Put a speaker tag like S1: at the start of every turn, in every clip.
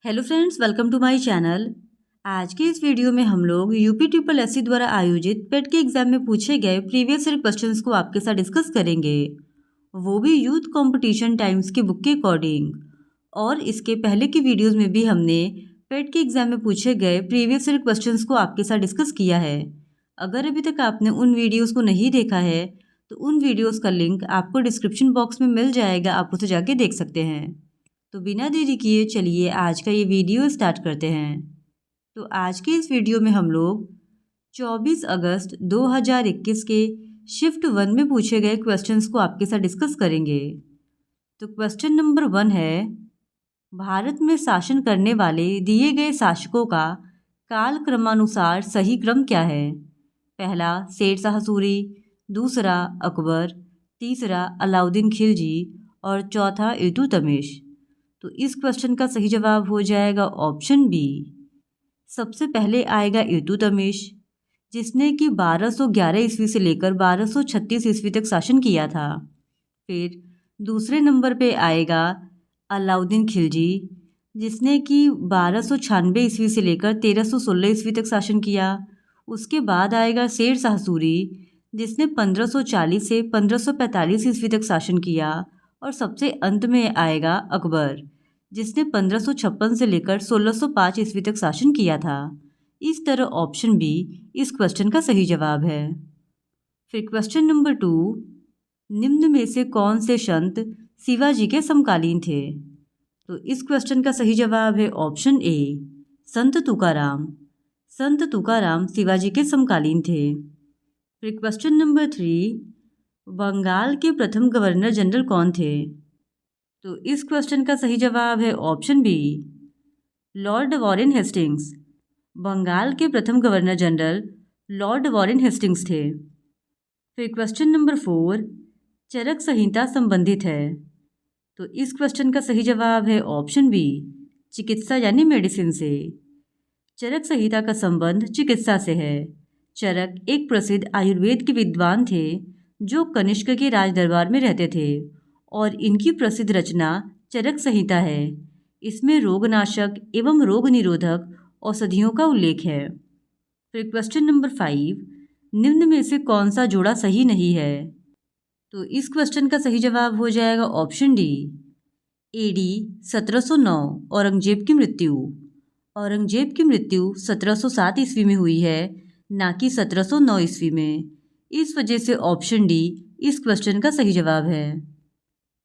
S1: Hello friends, welcome to my channel. आज के इस वीडियो में हम लोग यूपी ट्रिपल एससी द्वारा आयोजित पेट के एग्जाम में पूछे गए प्रीवियस ईयर क्वेश्चंस को आपके साथ डिस्कस करेंगे, वो भी यूथ कंपटीशन टाइम्स के बुक के अकॉर्डिंग। और इसके पहले की वीडियोस में भी हमने पेट के एग्जाम में पूछे गए प्रीवियस ईयर क्वेश्चंस को आपके साथ डिस्कस किया है। अगर अभी तक आपने उन वीडियोज़ को नहीं देखा है तो उन वीडियोज़ का लिंक आपको डिस्क्रिप्शन बॉक्स में मिल जाएगा, आप उसे जाके देख सकते हैं। तो बिना देरी किए चलिए आज का ये वीडियो स्टार्ट करते हैं। तो आज के इस वीडियो में हम लोग 24 अगस्त 2021 के शिफ्ट 1 में पूछे गए क्वेश्चंस को आपके साथ डिस्कस करेंगे। तो क्वेश्चन नंबर 1 है, भारत में शासन करने वाले दिए गए शासकों का काल क्रमानुसार सही क्रम क्या है? पहला शेर शाह सूरी, दूसरा अकबर, तीसरा अलाउद्दीन खिलजी और चौथा इल्तुतमिश। तो इस क्वेश्चन का सही जवाब हो जाएगा ऑप्शन बी। सबसे पहले आएगा इल्तुतमिश, जिसने कि 1211 ईस्वी से लेकर 1236 ईस्वी तक शासन किया था। फिर दूसरे नंबर पे आएगा अलाउद्दीन खिलजी, जिसने कि 1296 ईस्वी से लेकर 1316 ईस्वी तक शासन किया। उसके बाद आएगा शेर शाह सूरी, जिसने 1540 से 1545 ईस्वी तक शासन किया। और सबसे अंत में आएगा अकबर, जिसने 1556 से लेकर 1605 ईस्वी तक शासन किया था। इस तरह ऑप्शन बी इस क्वेश्चन का सही जवाब है। फिर क्वेश्चन नंबर 2, निम्न में से कौन से संत शिवाजी के समकालीन थे? तो इस क्वेश्चन का सही जवाब है ऑप्शन ए, संत तुकाराम। संत तुकाराम शिवाजी के समकालीन थे। फिर क्वेश्चन नंबर 3, बंगाल के प्रथम गवर्नर जनरल कौन थे? तो इस क्वेश्चन का सही जवाब है option B, Lord Warren Hastings. Bengal के प्रथम governor general Lord Warren Hastings थे। फिर क्वेश्चन नंबर 4, चरक संहिता संबंधित है। तो इस क्वेश्चन का सही जवाब है ऑप्शन बी, चिकित्सा यानी मेडिसिन से। चरक संहिता का संबंध चिकित्सा से है। चरक एक प्रसिद्ध आयुर्वेद के विद्वान थे जो कनिष्क के राज दरबार में रहते थे और इनकी प्रसिद्ध रचना चरक संहिता है। इसमें रोगनाशक एवं रोग निरोधक औषधियों का उल्लेख है। फिर क्वेश्चन नंबर 5, निम्न में से कौन सा जोड़ा सही नहीं है? तो इस क्वेश्चन का सही जवाब हो जाएगा ऑप्शन डी, एडी 1709 औरंगजेब की मृत्यु। औरंगजेब की मृत्यु 1707 ईस्वी में हुई है, ना कि 1709 ईस्वी में। इस वजह से ऑप्शन डी इस क्वेश्चन का सही जवाब है।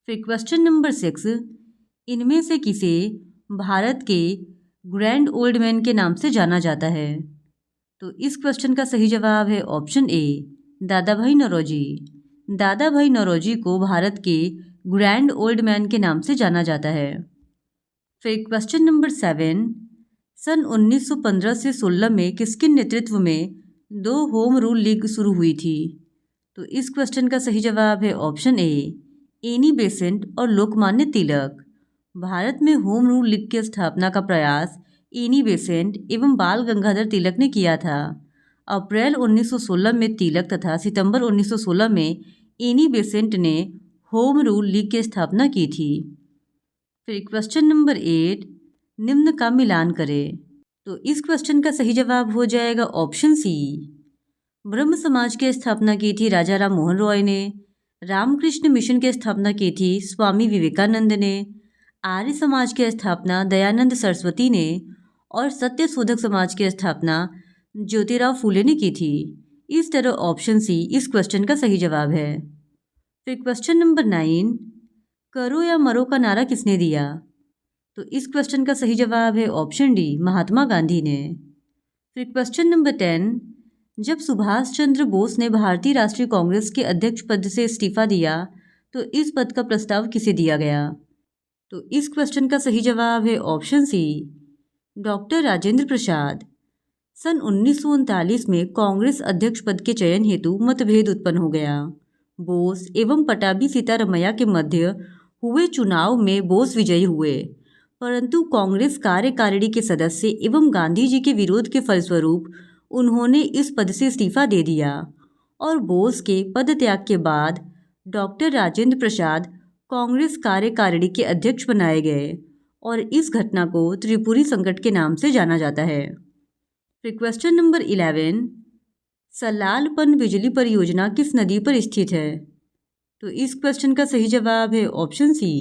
S1: फिर क्वेश्चन नंबर 6, इनमें से किसे भारत के ग्रैंड ओल्ड मैन के नाम से जाना जाता है? तो इस क्वेश्चन का सही जवाब है ऑप्शन ए, दादा भाई नौरोजी। दादा भाई नौरोजी को भारत के ग्रैंड ओल्ड मैन के नाम से जाना जाता है। फिर क्वेश्चन नंबर 7, सन 1915 से 16 में किसके नेतृत्व में 2 होम रूल लीग शुरू हुई थी? तो इस क्वेश्चन का सही जवाब है ऑप्शन ए, एनी बेसेंट और लोकमान्य तिलक। भारत में होम रूल लीग की स्थापना का प्रयास एनी बेसेंट एवं बाल गंगाधर तिलक ने किया था। अप्रैल 1916 में तिलक तथा सितंबर 1916 में एनी बेसेंट ने होम रूल लीग की स्थापना की थी। फिर क्वेश्चन नंबर 8, निम्न का मिलान करें। तो इस क्वेश्चन का सही जवाब हो जाएगा ऑप्शन सी, ब्रह्म समाज की स्थापना की थी राजा राम मोहन रॉय ने। रामकृष्ण मिशन की स्थापना की थी स्वामी विवेकानंद ने। आर्य समाज की स्थापना दयानंद सरस्वती ने और सत्य शोधक समाज की स्थापना ज्योतिराव फूले ने की थी। इस तरह ऑप्शन सी इस क्वेश्चन का सही जवाब है। फिर क्वेश्चन नंबर 9, करो या मरो का नारा किसने दिया? तो इस क्वेश्चन का सही जवाब है ऑप्शन डी, महात्मा गांधी ने। फिर क्वेश्चन नंबर 10, जब सुभाष चंद्र बोस ने भारतीय राष्ट्रीय कांग्रेस के अध्यक्ष पद से इस्तीफा दिया तो इस पद का प्रस्ताव किसे दिया गया? तो इस क्वेश्चन का सही जवाब है ऑप्शन सी, डॉक्टर राजेंद्र प्रसाद। सन 1939 में कांग्रेस अध्यक्ष पद के चयन हेतु मतभेद उत्पन्न हो गया। बोस एवं पटाभी सीतारमैया के मध्य हुए चुनाव में बोस विजयी हुए, परंतु कांग्रेस कार्यकारिणी के सदस्य एवं गांधी जी के विरोध के फलस्वरूप उन्होंने इस पद से इस्तीफा दे दिया और बोस के पदत्याग के बाद डॉक्टर राजेंद्र प्रसाद कांग्रेस कार्यकारिणी के अध्यक्ष बनाए गए और इस घटना को त्रिपुरी संकट के नाम से जाना जाता है। फिर क्वेश्चन नंबर 11, सलाल पन बिजली परियोजना किस नदी पर स्थित है? तो इस क्वेश्चन का सही जवाब है ऑप्शन सी,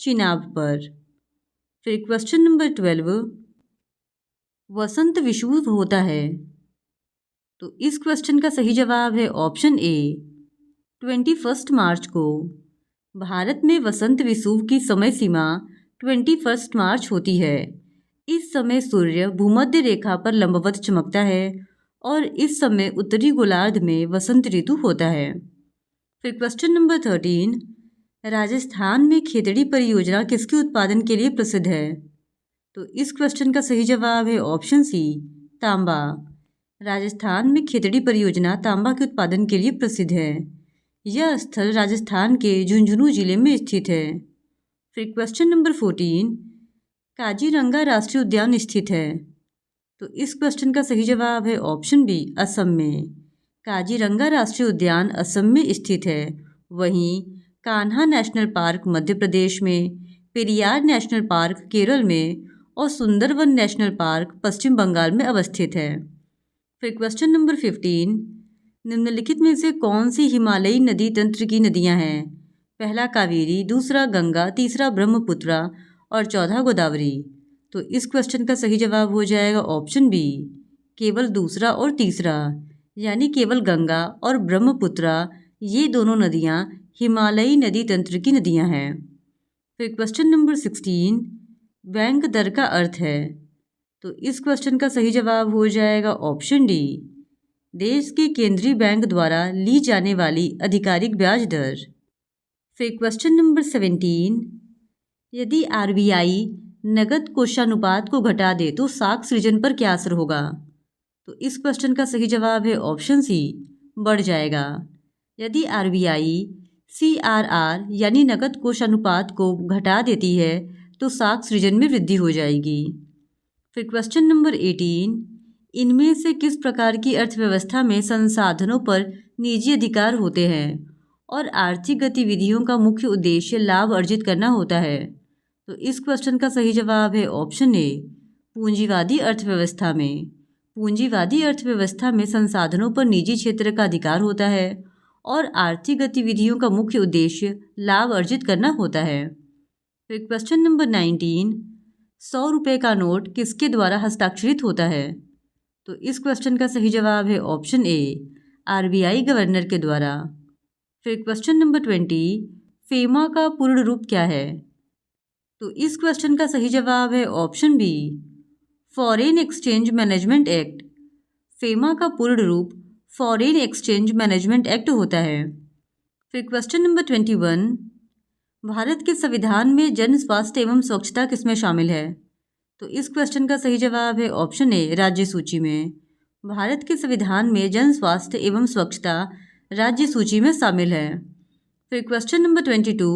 S1: चिनाब पर। फिर क्वेश्चन नंबर 12, वसंत विषुव होता है? तो इस क्वेश्चन का सही जवाब है ऑप्शन ए, 21 मार्च को। भारत में वसंत विषुव की समय सीमा 21 मार्च होती है। इस समय सूर्य भूमध्य रेखा पर लंबवत चमकता है और इस समय उत्तरी गोलार्ध में वसंत ऋतु होता है। फिर क्वेश्चन नंबर 13, राजस्थान में खेतड़ी परियोजना किसके उत्पादन के लिए प्रसिद्ध है? तो इस क्वेश्चन का सही जवाब है ऑप्शन सी, तांबा। राजस्थान में खेतड़ी परियोजना तांबा के उत्पादन के लिए प्रसिद्ध है। यह स्थल राजस्थान के झुंझुनू जिले में स्थित है। फिर क्वेश्चन नंबर 14, काजीरंगा राष्ट्रीय उद्यान स्थित है? तो इस क्वेश्चन का सही जवाब है ऑप्शन बी, असम में। काजीरंगा राष्ट्रीय उद्यान असम में स्थित है। वहीं कान्हा नेशनल पार्क मध्य प्रदेश में, पेरियार नेशनल पार्क केरल में और सुंदरवन नेशनल पार्क पश्चिम बंगाल में अवस्थित है। फिर क्वेश्चन नंबर 15, निम्नलिखित में से कौन सी हिमालयी नदी तंत्र की नदियां हैं? पहला कावेरी, दूसरा गंगा, तीसरा ब्रह्मपुत्रा और चौथा गोदावरी। तो इस क्वेश्चन का सही जवाब हो जाएगा ऑप्शन बी, केवल दूसरा और तीसरा, यानी केवल गंगा और ब्रह्मपुत्रा ये दोनों नदियां हिमालयी नदी तंत्र की नदियां हैं। फिर क्वेश्चन नंबर 16, बैंक दर का अर्थ है? तो इस क्वेश्चन का सही जवाब हो जाएगा ऑप्शन डी, देश के केंद्रीय बैंक द्वारा ली जाने वाली आधिकारिक ब्याज दर। फिर क्वेश्चन नंबर 17, यदि आरबीआई नगद कोषानुपात को घटा दे तो साख सृजन पर क्या असर होगा? तो इस क्वेश्चन का सही जवाब है ऑप्शन सी, बढ़ जाएगा। यदि आरबीआई सीआरआर यानी नगद कोषानुपात को घटा देती है तो साख सृजन में वृद्धि हो जाएगी। फिर क्वेश्चन नंबर 18, इनमें से किस प्रकार की अर्थव्यवस्था में संसाधनों पर निजी अधिकार होते हैं और आर्थिक गतिविधियों का मुख्य उद्देश्य लाभ अर्जित करना होता है? तो इस क्वेश्चन का सही जवाब है ऑप्शन ए, पूंजीवादी अर्थव्यवस्था में। पूंजीवादी अर्थव्यवस्था में संसाधनों पर निजी क्षेत्र का अधिकार होता है और आर्थिक गतिविधियों का मुख्य उद्देश्य लाभ अर्जित करना होता है। फिर क्वेश्चन नंबर 19, 100 रुपये का नोट किसके द्वारा हस्ताक्षरित होता है? तो इस क्वेश्चन का सही जवाब है ऑप्शन ए, आरबीआई गवर्नर के द्वारा। फिर क्वेश्चन नंबर 20, फेमा का पूर्ण रूप क्या है? तो इस क्वेश्चन का सही जवाब है option B, foreign exchange management act. FEMA का पूर्ण रूप फॉरेन एक्सचेंज मैनेजमेंट एक्ट होता है। फिर क्वेश्चन नंबर 21, भारत के संविधान में जन स्वास्थ्य एवं स्वच्छता किसमें शामिल है? तो इस क्वेश्चन का सही जवाब है ऑप्शन ए, राज्य सूची में। भारत के संविधान में जन स्वास्थ्य एवं स्वच्छता राज्य सूची में शामिल है। फिर क्वेश्चन नंबर 22,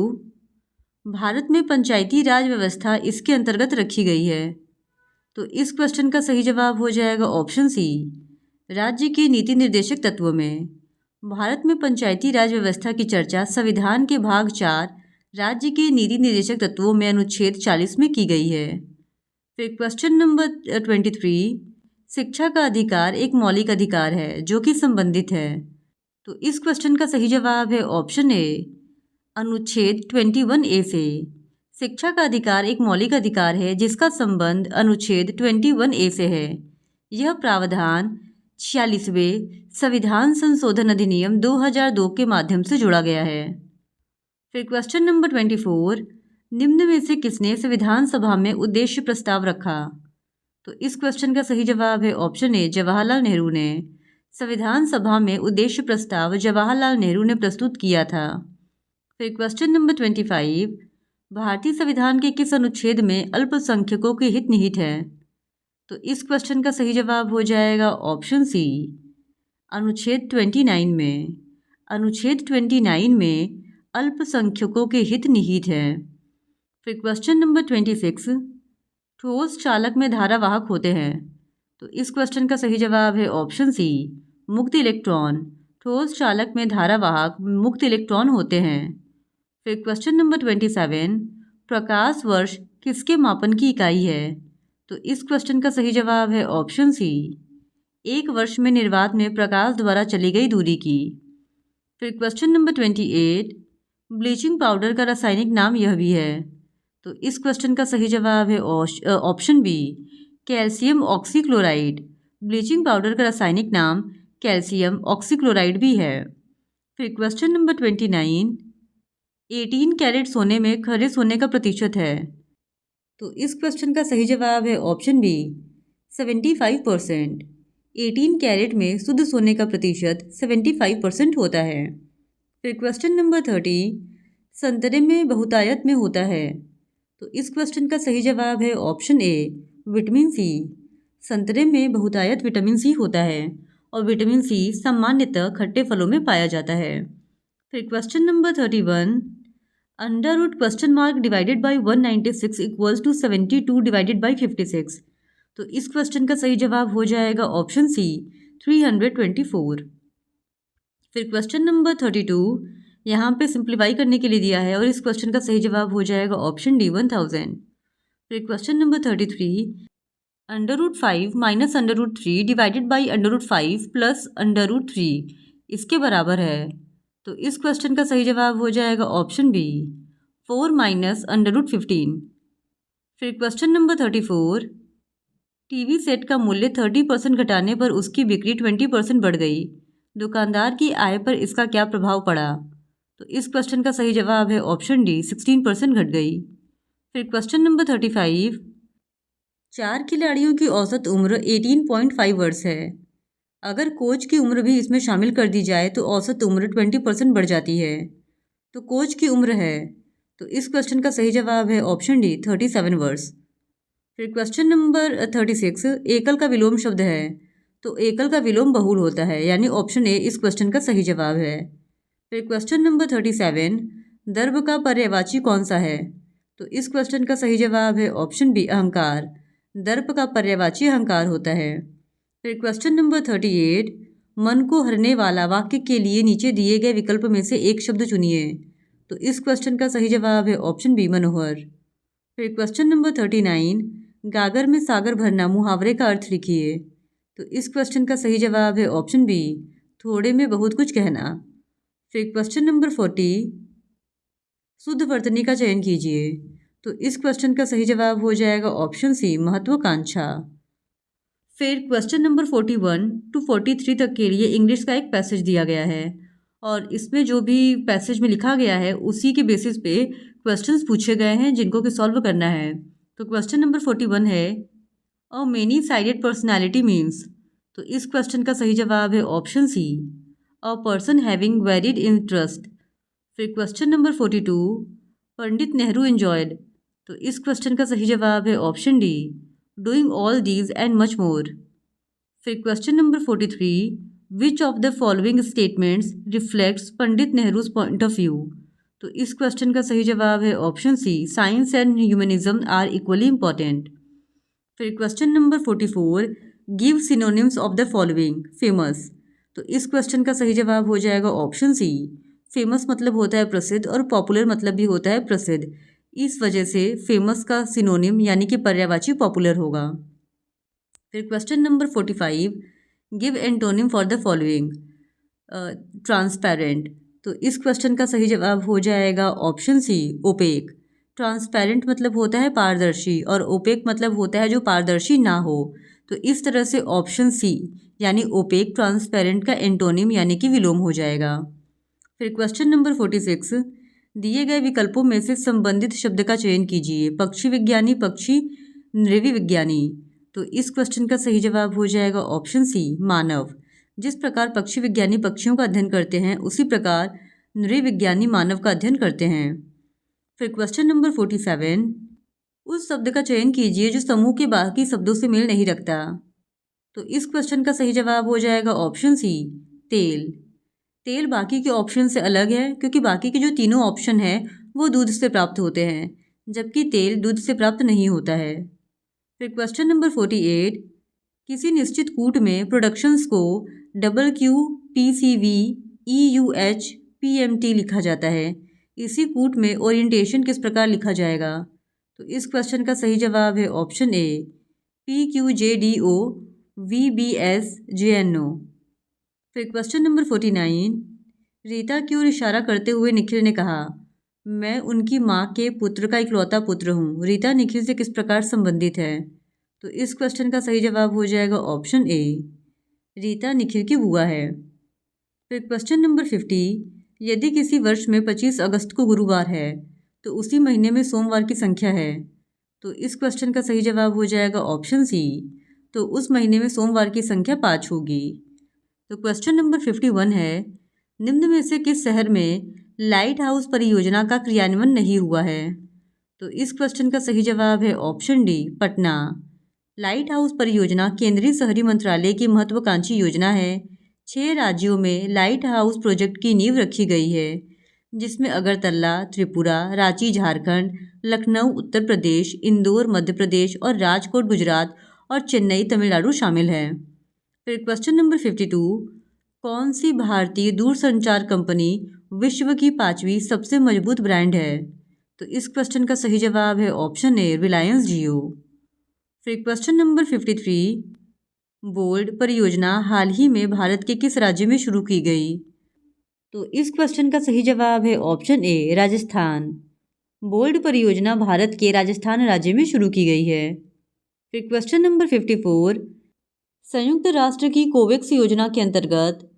S1: भारत में पंचायती राज व्यवस्था इसके अंतर्गत रखी गई है? तो इस क्वेश्चन का सही जवाब हो जाएगा ऑप्शन सी, राज्य के नीति निर्देशक तत्वों में। भारत में पंचायती राज व्यवस्था की चर्चा संविधान के भाग 4 राज्य के नीति निर्देशक तत्वों में अनुच्छेद 40 में की गई है। फिर क्वेश्चन नंबर 23, शिक्षा का अधिकार एक मौलिक अधिकार है जो कि संबंधित है। तो इस क्वेश्चन का सही जवाब है ऑप्शन ए, अनुच्छेद 21A से। शिक्षा का अधिकार एक मौलिक अधिकार है जिसका संबंध अनुच्छेद 21A से है। यह प्रावधान 46वें संविधान संशोधन अधिनियम 2002 के माध्यम से जोड़ा गया है। फिर क्वेश्चन नंबर 24, निम्न में से किसने संविधान सभा में उद्देश्य प्रस्ताव रखा? तो इस क्वेश्चन का सही जवाब है ऑप्शन ए, जवाहरलाल नेहरू ने। संविधान सभा में उद्देश्य प्रस्ताव जवाहरलाल नेहरू ने प्रस्तुत किया था। फिर क्वेश्चन नंबर 25, भारतीय संविधान के किस अनुच्छेद में अल्पसंख्यकों के हित निहित है? तो इस क्वेश्चन का सही जवाब हो जाएगा ऑप्शन सी, अनुच्छेद 29 में। अनुच्छेद 29 में अल्पसंख्यकों के हित निहित है। फिर क्वेश्चन नंबर 26, ठोस चालक में धारावाहक होते हैं? तो इस क्वेश्चन का सही जवाब है ऑप्शन सी, मुक्त इलेक्ट्रॉन। ठोस चालक में धारावाहक मुक्त इलेक्ट्रॉन होते हैं। फिर क्वेश्चन नंबर 27, प्रकाश वर्ष किसके मापन की इकाई है? तो इस क्वेश्चन का सही जवाब है ऑप्शन सी, 1 वर्ष में निर्वात में प्रकाश द्वारा चली गई दूरी की। फिर क्वेश्चन नंबर 28, ब्लीचिंग पाउडर का रासायनिक नाम यह भी है। तो इस क्वेश्चन का सही जवाब है option B, calcium oxychloride. Bleaching powder का रासायनिक नाम कैल्शियम ऑक्सीक्लोराइड भी है। फिर क्वेश्चन नंबर 29, 18 कैरेट सोने में खरे सोने का प्रतिशत है। तो इस क्वेश्चन का सही जवाब है ऑप्शन बी, 75%। 18 कैरेट में शुद्ध सोने का प्रतिशत 75% होता है। फिर क्वेश्चन नंबर 30, संतरे में बहुतायत में होता है। तो इस क्वेश्चन का सही जवाब है ऑप्शन ए, विटामिन सी। संतरे में बहुतायत विटामिन सी होता है और विटामिन सी सामान्यतः खट्टे फलों में पाया जाता है। फिर question number 31, under root question mark divided by 196 equals to 72 divided by 56। तो इस क्वेश्चन का सही जवाब हो जाएगा ऑप्शन सी, 324। फिर क्वेश्चन नंबर 32 यहाँ पे सिंप्लीफाई करने के लिए दिया है और इस क्वेश्चन का सही जवाब हो जाएगा ऑप्शन डी, 1000। फिर question number 33, under root 5 minus under root 3 divided by under root 5 plus under root 3 इसके बराबर है। तो इस क्वेश्चन का सही जवाब हो जाएगा option B, 4 minus under root 15। फिर क्वेश्चन नंबर 34, टीवी सेट का मूल्य 30% घटाने पर उसकी बिक्री 20% बढ़ गई। दुकानदार की आय पर इसका क्या प्रभाव पड़ा? तो इस क्वेश्चन का सही जवाब है ऑप्शन डी, 16% घट गई। फिर क्वेश्चन नंबर 35, 4 खिलाड़ियों की औसत उम्र 18.5 वर्ष है। अगर कोच की उम्र भी इसमें शामिल कर दी जाए तो औसत उम्र 20% बढ़ जाती है। तो कोच की उम्र है, तो इस क्वेश्चन का सही जवाब है ऑप्शन डी, 37 वर्ष। फिर क्वेश्चन नंबर 36, एकल का विलोम शब्द है। तो एकल का विलोम बहुल होता है, यानी ऑप्शन ए इस क्वेश्चन का सही जवाब है। फिर क्वेश्चन नंबर 37, दर्भ का पर्यायवाची कौन सा है? तो इस क्वेश्चन का सही जवाब है ऑप्शन बी, अहंकार। दर्प का पर्यायवाची अहंकार होता है। फिर क्वेश्चन नंबर 38, मन को हरने वाला वाक्य के लिए नीचे दिए गए विकल्प में से एक शब्द चुनिए। तो इस क्वेश्चन का सही जवाब है ऑप्शन बी, मनोहर। फिर क्वेश्चन नंबर 39, गागर में सागर भरना मुहावरे का अर्थ लिखिए। तो इस क्वेश्चन का सही जवाब है ऑप्शन बी, थोड़े में बहुत कुछ कहना। फिर क्वेश्चन नंबर 40, शुद्ध वर्तनी का चयन कीजिए। तो इस क्वेश्चन का सही जवाब हो जाएगा ऑप्शन सी, महत्वाकांक्षा। फिर क्वेश्चन नंबर 41 टू 43 तक के लिए इंग्लिश का एक पैसेज दिया गया है और इसमें जो भी पैसेज में लिखा गया है उसी के बेसिस पे क्वेश्चंस पूछे गए हैं जिनको कि सॉल्व करना है। तो क्वेश्चन नंबर 41 है, a many sided personality means. तो इस क्वेश्चन का सही जवाब है option C, a person having varied interest. फिर question number 42, Pandit Nehru enjoyed. तो इस क्वेश्चन का सही जवाब है option D, doing all these and much more. फिर question number 43, which of the following statements reflects Pandit Nehru's point of view. तो इस क्वेश्चन का सही जवाब है option C, science and humanism are equally important. फिर question number 44, give synonyms of the following, famous. तो इस क्वेश्चन का सही जवाब हो जाएगा ऑप्शन सी, फेमस मतलब होता है प्रसिद्ध और पॉपुलर मतलब भी होता है प्रसिद्ध। इस वजह से फेमस का सिनोनिम यानी कि पर्यायवाची पॉपुलर होगा। फिर question number 45, give antonym for the following, transparent. तो इस क्वेश्चन का सही जवाब हो जाएगा ऑप्शन सी, ओपेक। ट्रांसपेरेंट मतलब होता है पारदर्शी और ओपेक मतलब होता है जो पारदर्शी ना हो। तो इस तरह से ऑप्शन सी यानी ओपेक ट्रांसपेरेंट का एंटोनिम यानी कि विलोम हो जाएगा। फिर क्वेश्चन नंबर 46, दिए गए विकल्पों में से संबंधित शब्द का चयन कीजिए। पक्षी विज्ञानी, पक्षी नृवि विज्ञानी। तो इस क्वेश्चन का सही जवाब हो जाएगा ऑप्शन सी, मानव। जिस प्रकार पक्षी विज्ञानी पक्षियों का अध्ययन करते हैं उसी प्रकार नृवि विज्ञानी मानव का अध्ययन करते हैं। फिर क्वेश्चन नंबर 47, उस शब्द का चयन कीजिए जो समूह के बाकी शब्दों से मेल नहीं रखता। तो इस क्वेश्चन का सही जवाब हो जाएगा ऑप्शन सी, तेल। तेल बाकी के ऑप्शन से अलग है क्योंकि बाकी के जो तीनों ऑप्शन है वो दूध से प्राप्त होते हैं जबकि तेल दूध से प्राप्त नहीं होता है। फिर क्वेश्चन नंबर 48, किसी निश्चित कूट में प्रोडक्शंस को WQPCVEUHPMT लिखा जाता है। इसी कूट में ओरिएंटेशन किस प्रकार लिखा जाएगा? तो इस क्वेश्चन का सही जवाब है ऑप्शन ए PQJDOVBSJNO। फिर क्वेश्चन नंबर 49, रीता की ओर इशारा करते हुए निखिल ने कहा, मैं उनकी माँ के पुत्र का इकलौता पुत्र हूँ। रीता निखिल से किस प्रकार संबंधित है? तो इस क्वेश्चन का सही जवाब हो जाएगा ऑप्शन ए, रीता निखिल की बुआ है। फिर क्वेश्चन नंबर 50, यदि किसी वर्ष में 25 अगस्त को गुरुवार है तो उसी महीने में सोमवार की संख्या है। तो इस क्वेश्चन का सही जवाब हो जाएगा ऑप्शन सी, तो उस महीने में सोमवार की संख्या 5 होगी। तो क्वेश्चन नंबर 51 है, निम्न में से किस शहर में लाइट हाउस परियोजना का क्रियान्वयन नहीं हुआ है? तो इस क्वेश्चन का सही जवाब है option D, Patna. Light house परियोजना केंद्रीय शहरी मंत्रालय की महत्वाकांक्षी योजना है। 6 राज्यों में लाइट हाउस प्रोजेक्ट की नींव रखी गई है, जिसमें अगरतला त्रिपुरा, रांची झारखंड, लखनऊ उत्तर प्रदेश, इंदौर मध्य प्रदेश और राजकोट गुजरात और चेन्नई तमिलनाडु शामिल है। फिर क्वेश्चन नंबर 52, कौन सी भारतीय दूरसंचार कंपनी विश्व की 5वीं सबसे मजबूत ब्रांड है? तो इस क्वेश्चन का सही जवाब है ऑप्शन ए, रिलायंस जियो। फिर क्वेश्चन नंबर 53, बोल्ड परियोजना हाल ही में भारत के किस राज्य में शुरू की गई? तो इस क्वेश्चन का सही जवाब है ऑप्शन ए, राजस्थान। बोल्ड परियोजना भारत के राजस्थान राज्य में शुरू की गई है। फिर क्वेश्चन नंबर 54, संयुक्त राष्ट्र की कोवैक्स योजना के अंतर्गत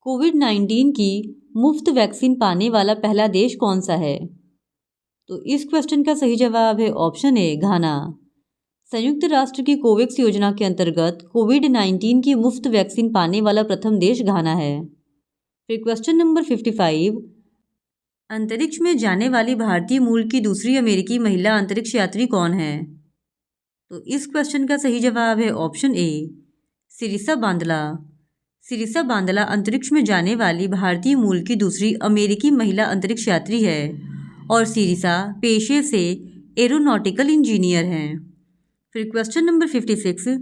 S1: कोविड-19 की मुफ्त वैक्सीन पाने वाला पहला देश कौन सा है? तो इस क्वेश्चन का सही जवाब है ऑप्शन ए, घाना। संयुक्त राष्ट्र की कोवैक्स योजना के अंतर्गत कोविड-19 की मुफ्त वैक्सीन पाने वाला प्रथम देश घाना है। फिर क्वेश्चन नंबर 55, अंतरिक्ष में जाने वाली भारतीय मूल की दूसरी अमेरिकी महिला अंतरिक्ष यात्री कौन है? तो इस क्वेश्चन का सही जवाब है ऑप्शन ए, सिरिसा बांदला। सिरिसा बांदला अंतरिक्ष में जाने वाली भारतीय मूल की दूसरी अमेरिकी महिला अंतरिक्ष यात्री है और सिरिसा पेशे से एरोनॉटिकल इंजीनियर हैं। फिर क्वेश्चन नंबर 56,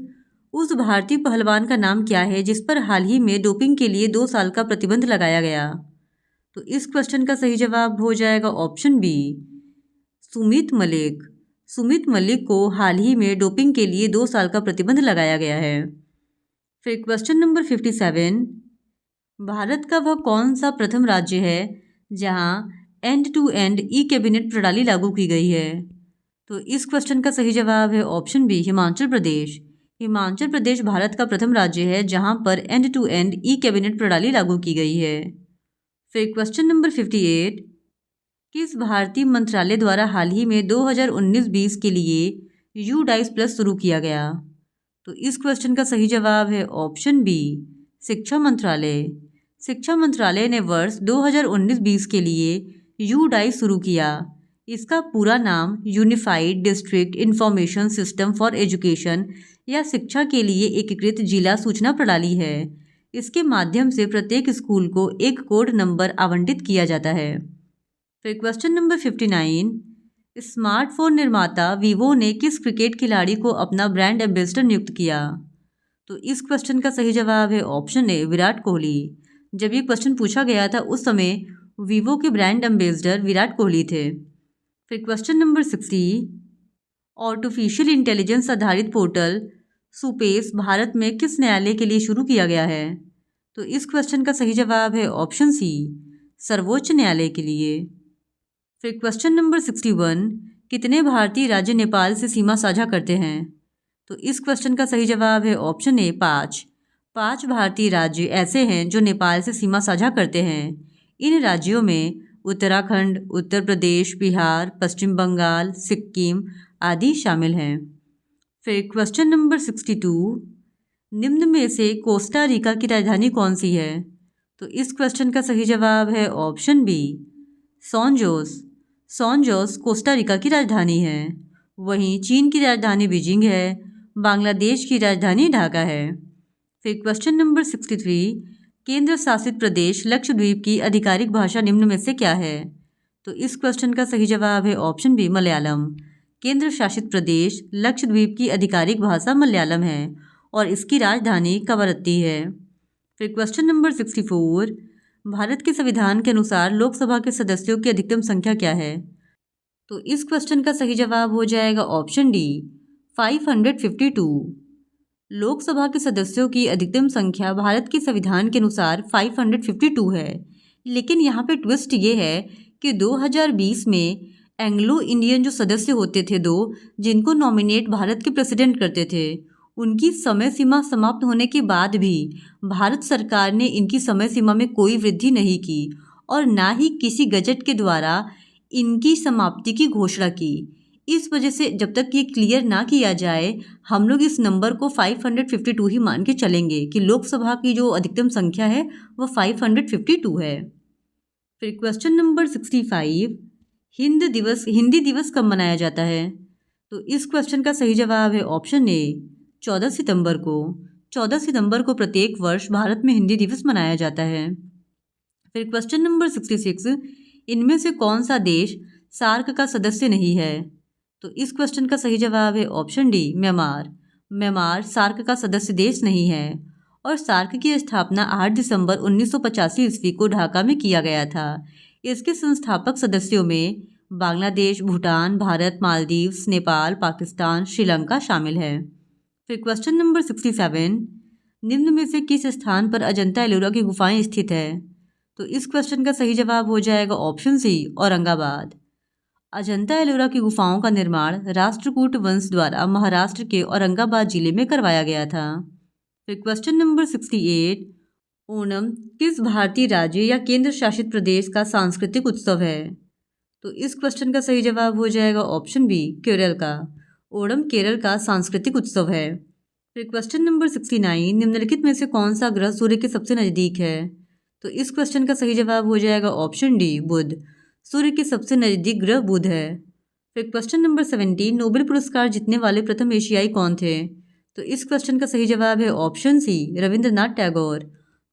S1: उस भारतीय पहलवान का नाम क्या है जिस पर हाल ही में डोपिंग के लिए 2 साल का प्रतिबंध लगाया गया? तो इस क्वेश्चन का सही जवाब हो जाएगा ऑप्शन बी, सुमित मलिक। सुमित मलिक को हाल ही में डोपिंग के लिए 2 साल का प्रतिबंध लगाया गया है। फिर क्वेश्चन नंबर 57, भारत का वह कौन सा प्रथम राज्य है जहां end to end e cabinet प्रणाली लागू की गई है? तो इस क्वेश्चन का सही जवाब है ऑप्शन बी, हिमाचल प्रदेश। हिमाचल प्रदेश भारत का प्रथम राज्य है जहां पर end to end e cabinet प्रणाली लागू की गई है। फिर क्वेश्चन नंबर 58, किस भारतीय मंत्रालय द्वारा हाल ही में 2019-20 के लिए UDICE प्लस शुरू किया गया? तो इस क्वेश्चन का सही जवाब है ऑप्शन बी, शिक्षा मंत्रालय। शिक्षा मंत्रालय ने वर्ष 2019-20 के लिए UDICE शुरू किया। इसका पूरा नाम unified district information system for education या शिक्षा के लिए एकीकृत जिला सूचना प्रणाली है। इसके माध्यम से प्रत्येक स्कूल को एक कोड नंबर आवंटित किया जाता है। फिर क्वेश्चन नंबर 59, स्मार्टफोन निर्माता वीवो ने किस क्रिकेट खिलाड़ी को अपना ब्रांड एम्बेसडर नियुक्त किया? तो इस क्वेश्चन का सही जवाब है ऑप्शन ए, विराट कोहली। जब ये क्वेश्चन पूछा गया था उस समय वीवो के ब्रांड एम्बेसडर विराट कोहली थे। फिर क्वेश्चन नंबर 60, आर्टिफिशियल इंटेलिजेंस आधारित पोर्टल सुपेस भारत में किस न्यायालय के लिए शुरू किया गया है? तो इस क्वेश्चन का सही जवाब है ऑप्शन सी, सर्वोच्च न्यायालय के लिए। फिर क्वेश्चन नंबर 61, कितने भारतीय राज्य नेपाल से सीमा साझा करते हैं? तो इस क्वेश्चन का सही जवाब है ऑप्शन ए, 5। 5 भारतीय राज्य ऐसे हैं जो नेपाल से सीमा साझा करते हैं। इन राज्यों में उत्तराखंड, उत्तर प्रदेश, बिहार, पश्चिम बंगाल, सिक्किम आदि शामिल हैं। फिर क्वेश्चन नंबर 62, निम्न में से कोस्टा रिका की राजधानी कौन सी है? तो इस क्वेश्चन का सही जवाब है ऑप्शन बी, सॉन जोस। सॉन जोस कोस्टा रिका की राजधानी है। वहीं चीन की राजधानी बीजिंग है। बांग्लादेश की राजधानी ढाका है। फिर क्वेश्चन नंबर 63, केंद्र शासित प्रदेश लक्षद्वीप की आधिकारिक भाषा निम्न में से क्या है? तो इस क्वेश्चन का सही जवाब है ऑप्शन बी, मलयालम। केंद्र शासित प्रदेश लक्षद्वीप की आधिकारिक भाषा मलयालम है और इसकी राजधानी कवरत्ती है। फिर क्वेश्चन नंबर 64, भारत के संविधान के अनुसार लोकसभा के सदस्यों की अधिकतम संख्या क्या है? तो इस क्वेश्चन का सही जवाब हो जाएगा ऑप्शन डी 552। लोकसभा के सदस्यों की अधिकतम संख्या भारत के संविधान के अनुसार 552 है, लेकिन यहाँ पे ट्विस्ट ये है कि 2020 में एंग्लो इंडियन जो सदस्य होते थे दो, जिनको नॉमिनेट भारत के प्रेसिडेंट करते थे, उनकी समय सीमा समाप्त होने के बाद भी भारत सरकार ने इनकी समय सीमा में कोई वृद्धि नहीं की और ना ही किसी गजट के द्वारा इनकी समाप्ति की घोषणा की। इस वजह से जब तक ये क्लियर ना किया जाए, हम लोग इस नंबर को 552 ही मान के चलेंगे कि लोकसभा की जो अधिकतम संख्या है वो 552 है। फिर क्वेश्चन नंबर 65, हिंदी दिवस कब मनाया जाता है? तो इस क्वेश्चन का सही जवाब है ऑप्शन ए 14 सितंबर को। 14 सितंबर को प्रत्येक वर्ष भारत में हिंदी दिवस मनाया जाता है। फिर क्वेश्चन नंबर 66, इनमें से कौन सा देश सार्क का सदस्य नहीं है? तो इस क्वेश्चन का सही जवाब है option D Myanmar. Myanmar SAARC का सदस्य देश नहीं है और सार्क की स्थापना 8 दिसंबर 1985 ईस्वी को ढाका में किया गया था। इसके संस्थापक सदस्यों में बांग्लादेश, भूटान, भारत, मालदीव्स, नेपाल, पाकिस्तान, श्रीलंका शामिल है। फिर क्वेश्चन नंबर 67, निम्न में से किस स्थान पर अजंता एलोरा की गुफाएं स्थित है? तो इस क्वेश्चन का सही जवाब हो जाएगा ऑप्शन सी औरंगाबाद। अजंता एलोरा की गुफाओं का निर्माण राष्ट्रकूट वंश द्वारा महाराष्ट्र के औरंगाबाद जिले में करवाया गया था। फिर क्वेश्चन नंबर 68, ओणम किस भारतीय राज्य या केंद्र शासित प्रदेश का सांस्कृतिक उत्सव है? तो इस क्वेश्चन का सही जवाब हो जाएगा ऑप्शन बी केरल का। ओणम केरल का सांस्कृतिक उत्सव है। फिर क्वेश्चन नंबर 69, निम्नलिखित में से कौन सा ग्रह सूर्य के सबसे नज़दीक है? तो इस क्वेश्चन का सही जवाब हो जाएगा ऑप्शन डी बुध। सूर्य के सबसे नज़दीक ग्रह बुध है। फिर क्वेश्चन नंबर 70, नोबेल पुरस्कार जीतने वाले प्रथम एशियाई कौन थे? तो इस क्वेश्चन का सही जवाब है option C Rabindranath Tagore.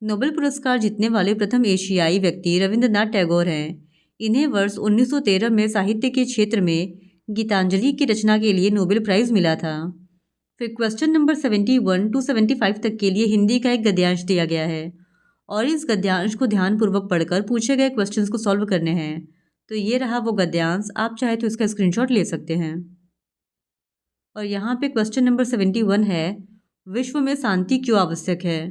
S1: Nobel पुरस्कार जीतने वाले प्रथम एशियाई व्यक्ति रविंद्रनाथ टैगोर हैं। इन्हें वर्ष 1913 में साहित्य के क्षेत्र में गीतांजलि की रचना के लिए नोबेल प्राइज़ मिला था। फिर क्वेश्चन नंबर 71 टू 75 तक के लिए हिंदी का एक गद्यांश दिया गया है और इस गद्यांश को ध्यानपूर्वक पढ़कर पूछे गए क्वेश्चंस को सॉल्व करने हैं। तो ये रहा वो गद्यांश, आप चाहे तो इसका स्क्रीनशॉट ले सकते हैं। और यहाँ पे क्वेश्चन नंबर 71 है, विश्व में शांति क्यों आवश्यक है?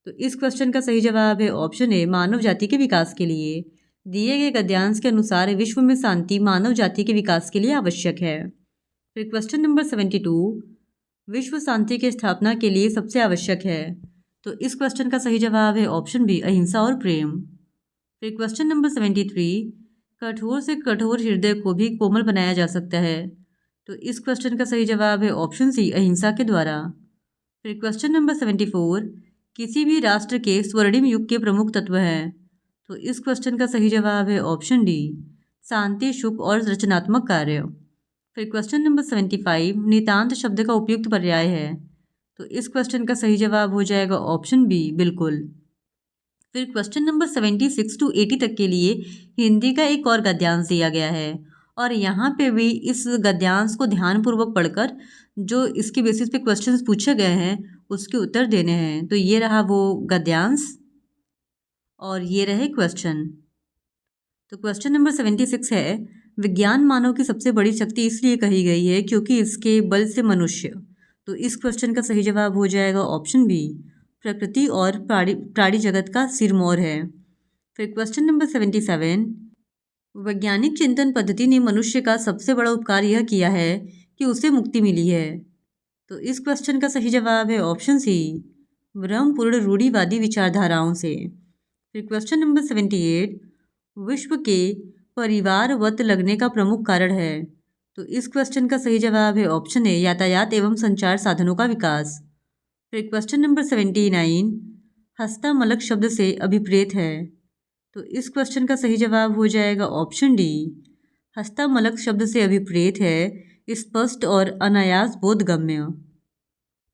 S1: तो इस क्वेश्चन का सही जवाब है ऑप्शन ए मानव जाति के विकास के लिए। दिए गए गद्यांश के अनुसार विश्व में शांति मानव जाति के विकास के लिए आवश्यक है। फिर क्वेश्चन नंबर 72, विश्व शांति की स्थापना के लिए सबसे आवश्यक है। तो इस क्वेश्चन का सही जवाब है ऑप्शन बी अहिंसा और प्रेम। फिर क्वेश्चन नंबर 73, कठोर से कठोर हृदय को भी कोमल बनाया जा सकता है। तो इस क्वेश्चन का सही जवाब है ऑप्शन सी अहिंसा के द्वारा। फिर क्वेश्चन नंबर 74, किसी भी राष्ट्र के स्वर्णिम युग के प्रमुख तत्व हैं। तो इस क्वेश्चन का सही जवाब है ऑप्शन डी शांति, सुख और रचनात्मक कार्य। फिर क्वेश्चन नंबर 75, नितांत शब्द का उपयुक्त पर्याय है। तो इस क्वेश्चन का सही जवाब हो जाएगा ऑप्शन बी बिल्कुल। फिर क्वेश्चन नंबर 76 टू 80 तक के लिए हिंदी का एक और गद्यांश दिया गया है और यहाँ पे भी इस गद्यांश को ध्यानपूर्वक पढ़कर जो इसके बेसिस पे क्वेश्चंस पूछे गए हैं उसके उत्तर देने हैं। तो ये रहा वो गद्यांश और ये रहे क्वेश्चन। तो क्वेश्चन नंबर 76 है, विज्ञान मानव की सबसे बड़ी शक्ति इसलिए कही गई है क्योंकि इसके बल से मनुष्य। तो इस क्वेश्चन का सही जवाब हो जाएगा ऑप्शन बी प्रकृति और प्राणी जगत का सिरमौर है। फिर क्वेश्चन नंबर 77, वैज्ञानिक चिंतन पद्धति ने मनुष्य का सबसे बड़ा उपकार यह किया है कि उसे मुक्ति मिली है। तो इस क्वेश्चन का सही जवाब है ऑप्शन सी ब्रह्मपूर्ण रूढ़िवादी विचारधाराओं से। फिर क्वेश्चन नंबर 78, विश्व के परिवारवत लगने का प्रमुख कारण है। तो इस क्वेश्चन का सही जवाब है ऑप्शन ए यातायात एवं संचार साधनों का विकास। फिर क्वेश्चन नंबर 79, हस्तामलक शब्द से अभिप्रेत है। तो इस क्वेश्चन का सही जवाब हो जाएगा ऑप्शन डी हस्तामलक शब्द से अभिप्रेत है स्पष्ट और अनायास बोधगम्य।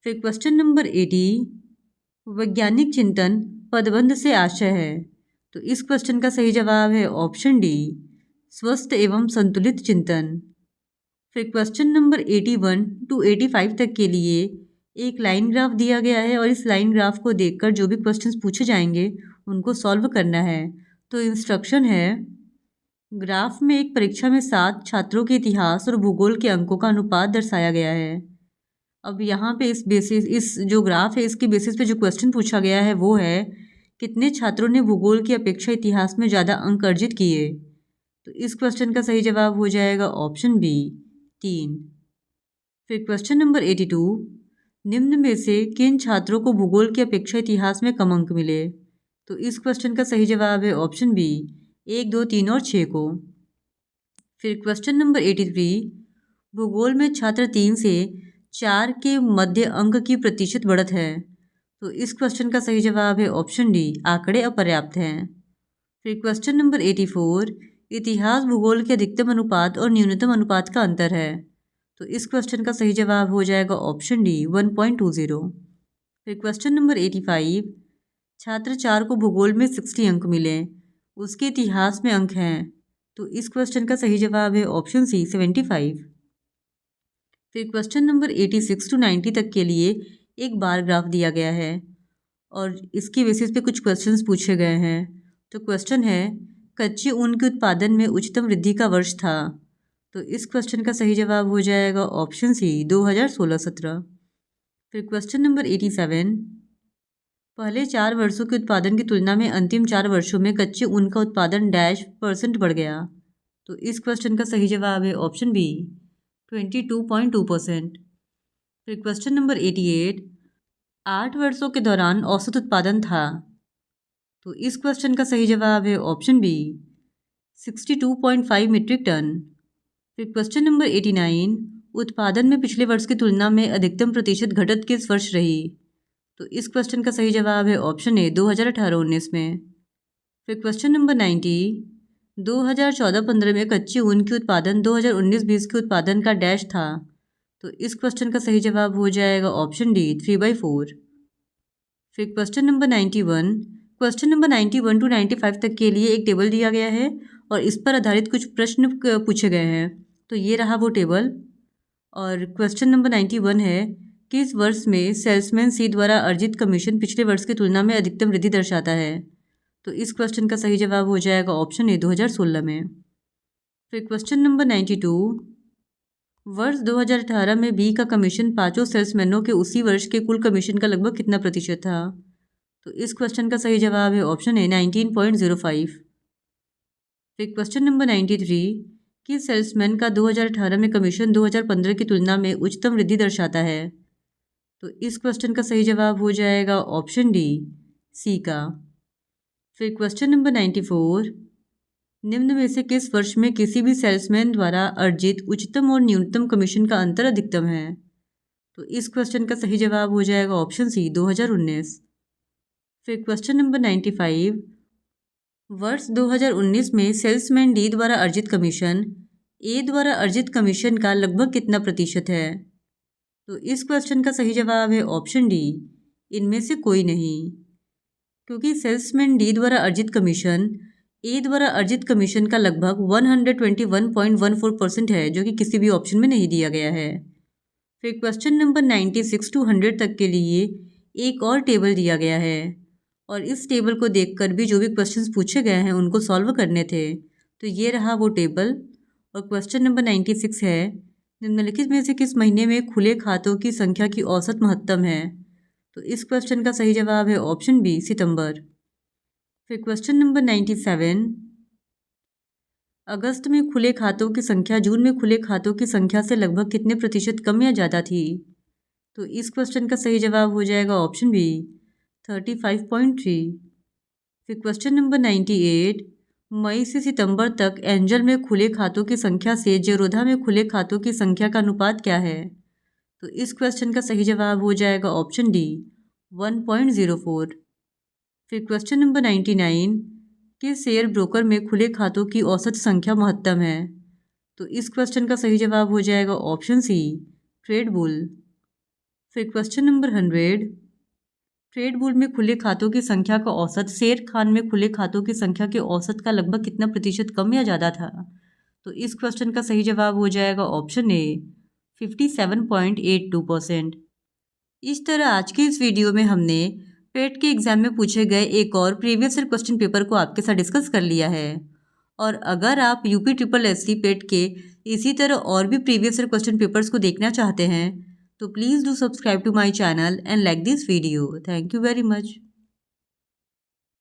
S1: फिर क्वेश्चन नंबर 80, वैज्ञानिक चिंतन पदबंध से आशय है। तो इस क्वेश्चन का सही जवाब है ऑप्शन डी स्वस्थ एवं संतुलित चिंतन। फिर क्वेश्चन नंबर 81 टू 85 तक के लिए एक लाइन ग्राफ दिया गया है और इस लाइन ग्राफ को देखकर जो भी क्वेश्चंस पूछे जाएंगे उनको सॉल्व करना है। तो इंस्ट्रक्शन है, ग्राफ में एक परीक्षा में 7 छात्रों के इतिहास और भूगोल के अंकों का अनुपात दर्शाया गया है। अब यहाँ पे इस जो ग्राफ है इसके बेसिस पे जो क्वेश्चन पूछा गया है वो है कितने छात्रों ने भूगोल की अपेक्षा इतिहास में ज़्यादा अंक अर्जित किए। तो इस क्वेश्चन का सही जवाब हो जाएगा ऑप्शन बी 3। फिर क्वेश्चन नंबर 82, निम्न में से किन छात्रों को भूगोल की अपेक्षा इतिहास में कम अंक मिले। तो इस क्वेश्चन का सही जवाब है ऑप्शन बी 1, 2, 3 और 6 को। फिर क्वेश्चन नंबर 83, भूगोल में छात्र 3 से 4 के मध्य अंक की प्रतिशत बढ़त है। तो इस क्वेश्चन का सही जवाब है ऑप्शन डी आंकड़े अपर्याप्त हैं। फिर क्वेश्चन नंबर 84, इतिहास भूगोल के अधिकतम अनुपात और न्यूनतम अनुपात का अंतर है। तो इस क्वेश्चन का सही जवाब हो जाएगा ऑप्शन डी 1.20। फिर क्वेश्चन नंबर 85, छात्र 4 को भूगोल में 60 अंक मिले, उसके इतिहास में अंक हैं। तो इस क्वेश्चन का सही जवाब है ऑप्शन सी 75। फिर क्वेश्चन नंबर 86 टू 90 तक के लिए एक बार ग्राफ दिया गया है और इसकी बेसिस पे कुछ क्वेश्चंस पूछे गए हैं। तो क्वेश्चन है कच्चे ऊन के उत्पादन में उच्चतम वृद्धि का वर्ष था। तो इस क्वेश्चन का सही जवाब हो जाएगा ऑप्शन सी 2016-17। फिर क्वेश्चन नंबर 87, पहले 4 वर्षों के उत्पादन की तुलना में अंतिम 4 वर्षों में कच्चे ऊन का उत्पादन %% बढ़ गया। तो इस क्वेश्चन का सही जवाब है ऑप्शन बी 22.2%। फिर क्वेश्चन नंबर 88, 8 वर्षों के दौरान औसत उत्पादन था। तो इस क्वेश्चन का सही जवाब है ऑप्शन बी 62.5 मीट्रिक टन। फिर क्वेश्चन नंबर 89, उत्पादन में पिछले वर्ष की तुलना में अधिकतम प्रतिशत घटत किस वर्ष रही। तो इस क्वेश्चन का सही जवाब है ऑप्शन ए 2018-19 में। फिर क्वेश्चन नंबर 90, 2014-15 में कच्चे ऊन के उत्पादन 2019-20 के उत्पादन का डैश था। तो इस क्वेश्चन का सही जवाब हो जाएगा ऑप्शन डी 3/4। फिर question number 91, question number 91 to 95 तक के लिए एक टेबल दिया गया है और इस पर आधारित कुछ प्रश्न पूछे गए हैं। तो ये रहा वो टेबल। और क्वेश्चन नंबर 91 है किस वर्ष में सेल्समैन सी द्वारा अर्जित कमीशन पिछले वर्ष की तुलना में अधिकतम वृद्धि दर्शाता है। तो इस क्वेश्चन का सही जवाब हो जाएगा ऑप्शन ए 2016 में। फिर क्वेश्चन नंबर 92, वर्ष 2018 में बी का कमीशन 5 सेल्समैनों के उसी वर्ष के कुल कमीशन का लगभग कितना प्रतिशत था। तो इस क्वेश्चन का सही जवाब है ऑप्शन ए 19.05। फिर क्वेश्चन नंबर 93, किस सेल्समैन का 2018 में कमीशन 2015 की तुलना में उच्चतम वृद्धि दर्शाता है। तो इस क्वेश्चन का सही जवाब हो जाएगा ऑप्शन डी सी का। फिर क्वेश्चन नंबर 94, निम्न में से किस वर्ष में किसी भी सेल्समैन द्वारा अर्जित उच्चतम और न्यूनतम कमीशन का अंतर अधिकतम है। तो इस क्वेश्चन का सही जवाब हो जाएगा ऑप्शन सी 2019। फिर क्वेश्चन नंबर 95, वर्ष 2019 में सेल्समैन डी द्वारा अर्जित कमीशन ए द्वारा अर्जित कमीशन का लगभग कितना प्रतिशत है। तो इस क्वेश्चन का सही जवाब है ऑप्शन डी इनमें से कोई नहीं, क्योंकि सेल्समैन डी द्वारा अर्जित कमीशन ए द्वारा अर्जित कमीशन का लगभग 121.14% है, जो कि किसी भी ऑप्शन में नहीं दिया गया है। फिर क्वेश्चन नंबर 96 टू 100 तक के लिए एक और टेबल दिया गया है और इस टेबल को देखकर भी जो भी क्वेश्चंस पूछे गए हैं उनको सॉल्व करने थे। तो ये रहा वो टेबल। और क्वेश्चन नंबर 96 है निम्नलिखित में से किस महीने में खुले खातों की संख्या की औसत महत्तम है। तो इस क्वेश्चन का सही जवाब है ऑप्शन बी सितंबर। फिर क्वेश्चन नंबर 97, अगस्त में खुले खातों की संख्या जून में खुले खातों की संख्या से लगभग कितने प्रतिशत कम या ज़्यादा थी। तो इस क्वेश्चन का सही जवाब हो जाएगा ऑप्शन बी 35.3। फिर क्वेश्चन नंबर 98, मई से सितंबर तक एंजल में खुले खातों की संख्या से जेरोधा में खुले खातों की संख्या का अनुपात क्या है। तो इस क्वेश्चन का सही जवाब हो जाएगा ऑप्शन डी 1.04। फिर क्वेश्चन नंबर 99, कि शेयर ब्रोकर में खुले खातों की औसत संख्या महत्तम है। तो इस क्वेश्चन का सही जवाब हो जाएगा ऑप्शन सी ट्रेड बुल। फिर क्वेश्चन नंबर 100, ट्रेड बुल में खुले खातों की संख्या का औसत शेर खान में खुले खातों की संख्या के औसत का लगभग कितना प्रतिशत कम या ज़्यादा था। तो इस क्वेश्चन का सही जवाब हो जाएगा ऑप्शन ए 57.82%। इस तरह आज के इस वीडियो में हमने पेट के एग्जाम में पूछे गए एक और प्रीवियस ईयर क्वेश्चन पेपर को आपके साथ डिस्कस कर लिया है और अगर आप यूपी ट्रिपल एससी पेट के इसी तरह और भी प्रीवियस ईयर क्वेश्चन पेपर्स को देखना चाहते हैं तो please do subscribe to my channel and like this video. Thank you very much.